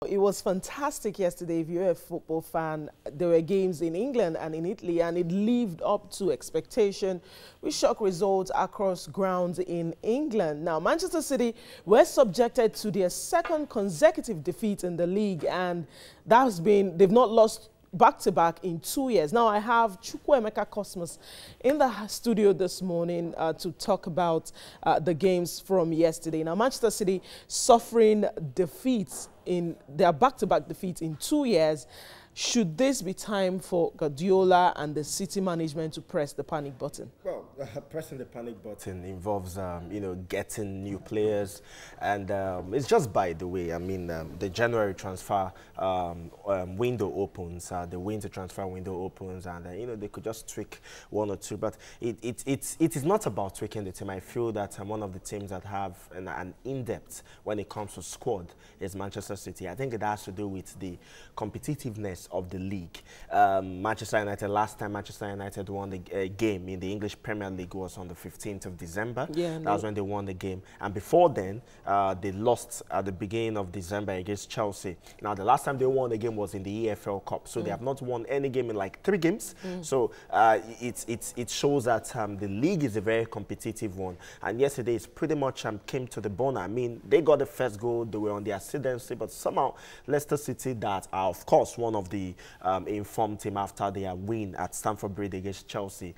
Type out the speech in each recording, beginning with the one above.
It was fantastic yesterday. If you're a football fan, there were games in England and in Italy, and it lived up to expectation with shock results across grounds in England. Now, Manchester City were subjected to their second consecutive defeat in the league, and they've not lost back-to-back in 2 years. Now, I have Chukwuemeka Cosmos in the studio this morning to talk about the games from yesterday. Now, Manchester City suffering defeats in their back-to-back defeats in 2 years. Should this be time for Guardiola and the City management to press the panic button? Well, pressing the panic button involves, getting new players, and it's just by the way. I mean, the January transfer window opens, the winter transfer window opens, and they could just tweak one or two. But it is not about tweaking the team. I feel that one of the teams that have an in-depth when it comes to squad is Manchester City. I think it has to do with the competitiveness of the league. Manchester United, last time Manchester United won the game in the English Premier League was on the 15th of December. Yeah, that was when they won the game. And before then, they lost at the beginning of December against Chelsea. Now, the last time they won the game was in the EFL Cup. So they have not won any game in like 3 games. So it shows that the league is a very competitive one. And yesterday, it's pretty much came to the bone. I mean, they got the first goal. They were on the ascendancy, but somehow Leicester City, that are, of course, one of the informed team after their win at Stamford Bridge against Chelsea,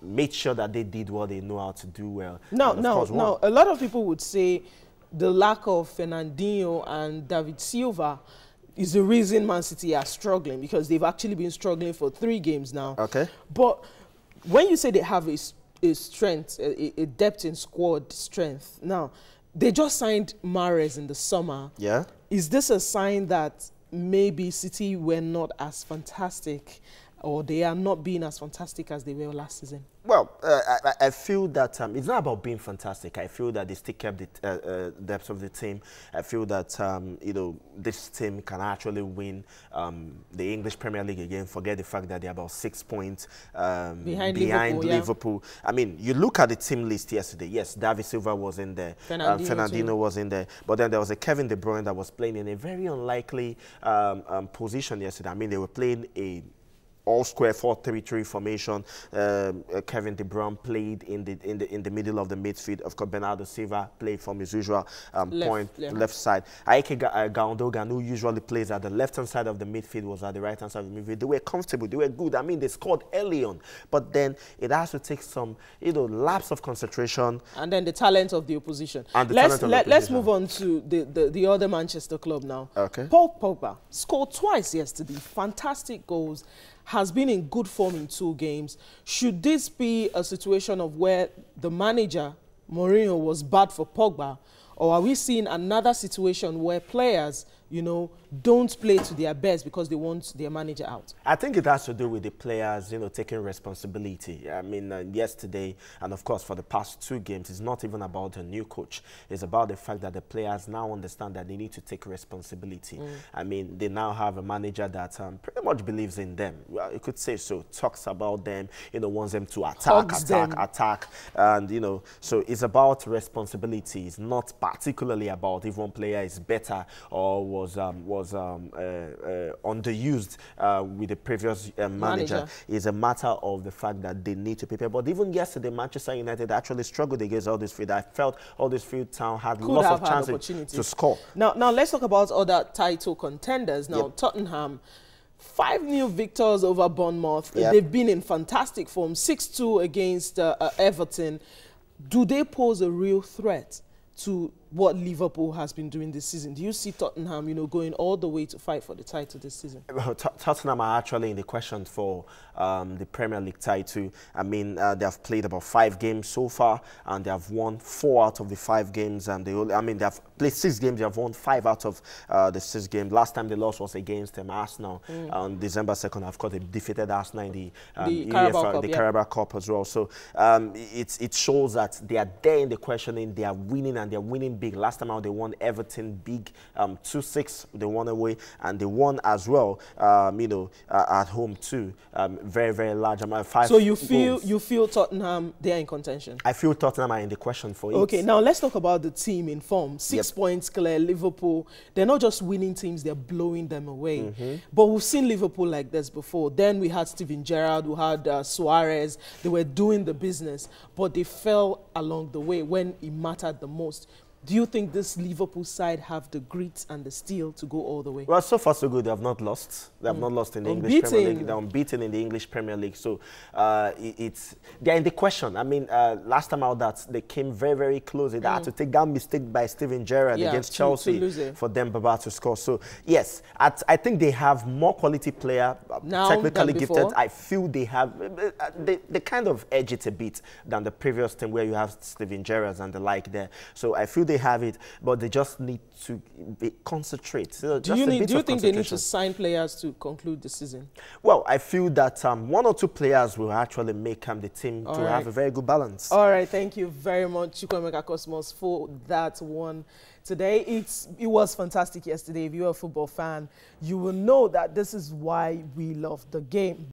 made sure that they did what they know how to do well. No. A lot of people would say the lack of Fernandinho and David Silva is the reason Man City are struggling, because they've actually been struggling for 3 games now. Okay. But when you say they have a strength, a depth in squad strength, now, they just signed Mahrez in the summer. Yeah. Is this a sign that maybe City were not as fantastic, or they are not being as fantastic as they were last season? Well, I feel that it's not about being fantastic. I feel that they still kept the depth of the team. I feel that, this team can actually win the English Premier League again. Forget the fact that they're about 6 points behind Liverpool. Yeah. I mean, you look at the team list yesterday. Yes, David Silva was in there. Fernandinho was in there. But then there was a Kevin De Bruyne that was playing in a very unlikely position yesterday. I mean, they were playing a all-square 4-3-3 formation. Kevin De Bruyne played in the middle of the midfield. Of course, Bernardo Silva played from his usual left side. Aike Gundogan, who usually plays at the left-hand side of the midfield, was at the right-hand side of the midfield. They were comfortable. They were good. I mean, they scored early on. But then it has to take some, lapse of concentration. And then the talent of the opposition. Let's move on to the other Manchester club now. Okay. Paul Pogba scored twice yesterday. Fantastic goals. Has been in good form in 2 games. Should this be a situation of where the manager, Mourinho, was bad for Pogba? Or are we seeing another situation where players, don't play to their best because they want their manager out? I think it has to do with the players, taking responsibility. I mean, yesterday, and of course, for the past 2 games, it's not even about a new coach. It's about the fact that the players now understand that they need to take responsibility. I mean, they now have a manager that pretty much believes in them. Well, you could say so. Talks about them, wants them to attack. And, so it's about responsibility. It's not particularly about if one player is better or was underused with the previous manager. It's a matter of the fact that they need to prepare. But even yesterday, Manchester United actually struggled against Huddersfield. I felt Huddersfield Town had lots of chances to score. Now let's talk about other title contenders. Now, Tottenham, 5 new victors over Bournemouth. They've been in fantastic form. 6-2 against Everton. Do they pose a real threat to what Liverpool has been doing this season? Do you see Tottenham, going all the way to fight for the title this season? Well, Tottenham are actually in the question for the Premier League title. I mean, they have played about 5 games so far, and they have won 4 out of the 5 games. And they have played 6 games. They have won 5 out of the 6 games. Last time they lost was against Arsenal on December 2nd. Of course, they defeated Arsenal in the Carabao Cup as well. So it shows that they are there in the questioning. They are winning, and they are winning big. Last time out, they won Everton big, 2-6. They won away, and they won as well, at home too. Very, very large amount, 5 So you goals. feel Tottenham, they are in contention? I feel Tottenham are in the question for it. Okay, now let's talk about the team in form. 6 Yep. points clear, Liverpool. They're not just winning teams, they're blowing them away. But we've seen Liverpool like this before. Then we had Steven Gerrard, we had Suarez. They were doing the business, but they fell along the way when it mattered the most. Do you think this Liverpool side have the grit and the steel to go all the way? Well, so far so good. They have not lost. They have not lost in the English Premier League. They're unbeaten in the English Premier League. So they're in the question. I mean, last time out that they came very, very close. They had to take that mistake by Steven Gerrard against Chelsea for them to score. So yes, I think they have more quality player, technically gifted. I feel they have they kind of edge it a bit than the previous team where you have Steven Gerrard and the like there. So I feel they have it, but they just need to concentrate. So do you think they need to sign players to conclude the season? Well, I feel that 1 or 2 players will actually make the team to have a very good balance. All right, thank you very much, Chukwuemeka Cosmos, for that one today. It was fantastic yesterday. If you're a football fan, you will know that this is why we love the game.